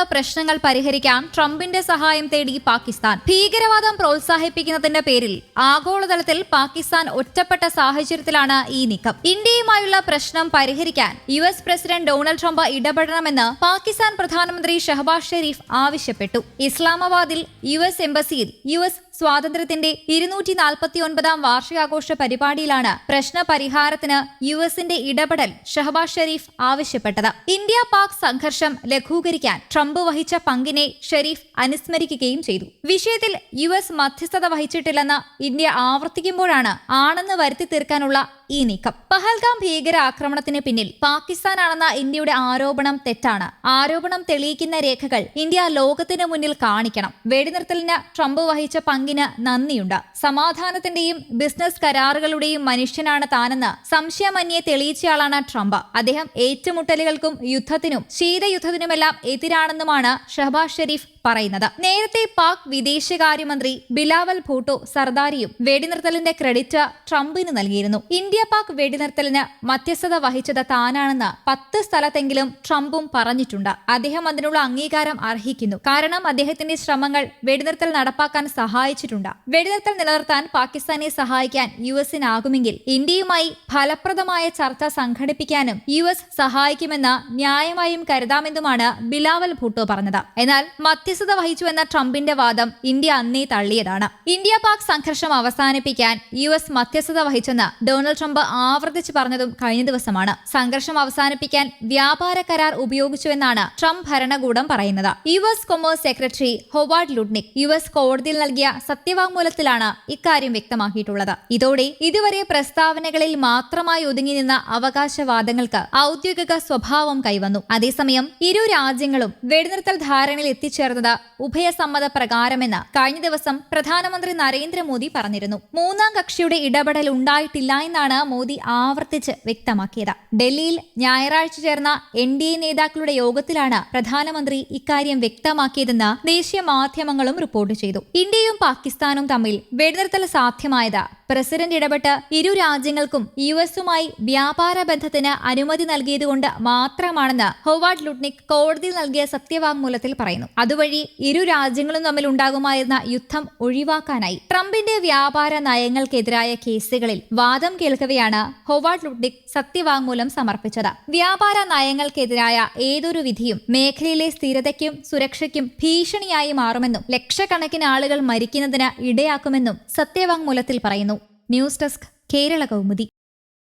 ഇന്ത്യയുമായുള്ള പ്രശ്നങ്ങൾ പരിഹരിക്കാൻ ട്രംപിന്റെ സഹായം തേടി പാകിസ്ഥാൻ. ഭീകരവാദം പ്രോത്സാഹിപ്പിക്കുന്നതിന്റെ പേരിൽ ആഗോളതലത്തിൽ പാകിസ്ഥാൻ ഒറ്റപ്പെട്ട സാഹചര്യത്തിലാണ് ഈ നീക്കം. ഇന്ത്യയുമായുള്ള പ്രശ്നം പരിഹരിക്കാൻ US പ്രസിഡന്റ് ഡൊണാൾഡ് ട്രംപ് ഇടപെടണമെന്ന് പാകിസ്ഥാൻ പ്രധാനമന്ത്രി ഷഹബാസ് ഷെരീഫ് ആവശ്യപ്പെട്ടു. ഇസ്ലാമാബാദിൽ US എംബസിയിൽ US സ്വാതന്ത്ര്യത്തിന്റെ 249-ാം വാർഷികാഘോഷ പരിപാടിയിലാണ് പ്രശ്ന പരിഹാരത്തിന് USന്റെ ഇടപെടൽ ഷഹബാസ് ഷെരീഫ് ആവശ്യപ്പെട്ടത്. ഇന്ത്യ പാക് സംഘർഷം ലഘൂകരിക്കാൻ ട്രംപ് വഹിച്ച പങ്കിനെ ഷെരീഫ് അനുസ്മരിക്കുകയും ചെയ്തു. വിഷയത്തിൽ US മധ്യസ്ഥത വഹിച്ചിട്ടില്ലെന്ന് ഇന്ത്യ ആവർത്തിക്കുമ്പോഴാണ് ആണെന്ന് വരുത്തി തീർക്കാനുള്ള ഈ നീക്കം. പഹൽഗാം ഭീകര ആക്രമണത്തിന് പിന്നിൽ പാകിസ്ഥാനാണെന്ന ഇന്ത്യയുടെ ആരോപണം തെറ്റാണ്. ആരോപണം തെളിയിക്കുന്ന രേഖകൾ ഇന്ത്യ ലോകത്തിന് മുന്നിൽ കാണിക്കണം. വെടിനിർത്തലിന് ട്രംപ് വഹിച്ച പങ്കിന് നന്ദിയുണ്ട്. സമാധാനത്തിന്റെയും ബിസിനസ് കരാറുകളുടെയും മനുഷ്യനാണ് താനെന്ന് സംശയമന്യേ തെളിയിച്ചയാളാണ് ട്രംപ്. അദ്ദേഹം ഏറ്റുമുട്ടലുകൾക്കും യുദ്ധത്തിനും ശീതയുദ്ധത്തിനുമെല്ലാം എതിരാണെന്നുമാണ് ഷഹബാസ് ഷെരീഫ് പറയുന്നത്. നേരത്തെ പാക് വിദേശകാര്യമന്ത്രി ബിലാവൽ ഭൂട്ടോ സർദാരിയും വെടിനിർത്തലിന്റെ ക്രെഡിറ്റ് ട്രംപിന് നൽകിയിരുന്നു. ഇന്ത്യ പാക് വെടിനിർത്തലിന് മധ്യസ്ഥത വഹിച്ചത് താനാണെന്ന് 10 സ്ഥലത്തെങ്കിലും ട്രംപും പറഞ്ഞിട്ടുണ്ട്. അദ്ദേഹം അതിനുള്ള അംഗീകാരം അർഹിക്കുന്നു. കാരണം അദ്ദേഹത്തിന്റെ ശ്രമങ്ങൾ വെടിനിർത്തൽ നടപ്പാക്കാൻ സഹായിച്ചിട്ടുണ്ട്. വെടിനിർത്തൽ നിലനിർത്താൻ പാകിസ്ഥാനെ സഹായിക്കാൻ USനാകുമെങ്കിൽ ഇന്ത്യയുമായി ഫലപ്രദമായ ചർച്ച സംഘടിപ്പിക്കാനും US സഹായിക്കുമെന്ന് ന്യായമായും കരുതാമെന്നുമാണ് ബിലാവൽ ഭൂട്ടോ പറഞ്ഞത്. എന്നാൽ മധ്യസ്ഥത വഹിച്ചുവെന്ന ട്രംപിന്റെ വാദം ഇന്ത്യ അന്നേ തള്ളിയതാണ്. ഇന്ത്യ പാക് സംഘർഷം അവസാനിപ്പിക്കാൻ US മധ്യസ്ഥത വഹിച്ചെന്ന് ഡൊണാൾഡ് ട്രംപ് ആവർത്തിച്ച് പറഞ്ഞതും കഴിഞ്ഞ ദിവസമാണ്. സംഘർഷം അവസാനിപ്പിക്കാൻ വ്യാപാര കരാർ ഉപയോഗിച്ചുവെന്നാണ് ട്രംപ് ഭരണകൂടം പറയുന്നത്. US commerce secretary Howard ലുഡ്നിക് US കോടതിയിൽ നൽകിയ സത്യവാങ്മൂലത്തിലാണ് ഇക്കാര്യം വ്യക്തമാക്കിയിട്ടുള്ളത്. ഇതോടെ ഇതുവരെ പ്രസ്താവനകളിൽ മാത്രമായി ഒതുങ്ങി നിന്ന അവകാശവാദങ്ങൾക്ക് ഔദ്യോഗിക സ്വഭാവം കൈവന്നു. അതേസമയം ഇരു രാജ്യങ്ങളും വെടിനിർത്തൽ ധാരണയിൽ എത്തിച്ചേർന്നത് ഉഭയസമ്മത പ്രകാരമെന്ന് കഴിഞ്ഞ ദിവസം പ്രധാനമന്ത്രി നരേന്ദ്രമോദി പറഞ്ഞിരുന്നു. മൂന്നാം കക്ഷിയുടെ ഇടപെടൽ ഉണ്ടായിട്ടില്ല എന്നാണ് മോദി ആവർത്തിച്ച് വ്യക്തമാക്കിയത്. ഡൽഹിയിൽ ഞായറാഴ്ച ചേർന്ന NDA നേതാക്കളുടെ യോഗത്തിലാണ് പ്രധാനമന്ത്രി ഇക്കാര്യം വ്യക്തമാക്കിയതെന്ന് ദേശീയ മാധ്യമങ്ങളും റിപ്പോർട്ട് ചെയ്തു. ഇന്ത്യയും പാകിസ്ഥാനും തമ്മിൽ വെടിനിർത്തൽ സാധ്യമായത് പ്രസിഡന്റ് ഇടപെട്ട് ഇരു രാജ്യങ്ങൾക്കും USുമായി വ്യാപാര ബന്ധത്തിന് അനുമതി നൽകിയതുകൊണ്ട് മാത്രമാണെന്ന് ഹൊവാർഡ് ലുഡ്നിക് കോടതിയിൽ നൽകിയ സത്യവാങ്മൂലത്തിൽ പറയുന്നു. അതുവഴി ഇരു രാജ്യങ്ങളും തമ്മിൽ ഉണ്ടാകുമായിരുന്ന യുദ്ധം ഒഴിവാക്കാനായി ട്രംപിന്റെ വ്യാപാര നയങ്ങൾക്കെതിരായ കേസുകളിൽ വാദം കേൾക്കവെയാണ് ഹൊവാർഡ് ലുഡ്നിക് സത്യവാങ്മൂലം സമർപ്പിച്ചത്. വ്യാപാര നയങ്ങൾക്കെതിരായ ഏതൊരു വിധിയും മേഖലയിലെ സ്ഥിരതയ്ക്കും സുരക്ഷയ്ക്കും ഭീഷണിയായി മാറുമെന്നും ലക്ഷക്കണക്കിന് ആളുകൾ മരിക്കുന്നതിന് ഇടയാക്കുമെന്നും സത്യവാങ്മൂലത്തിൽ പറയുന്നു. News desk, Kerala Kaumudi.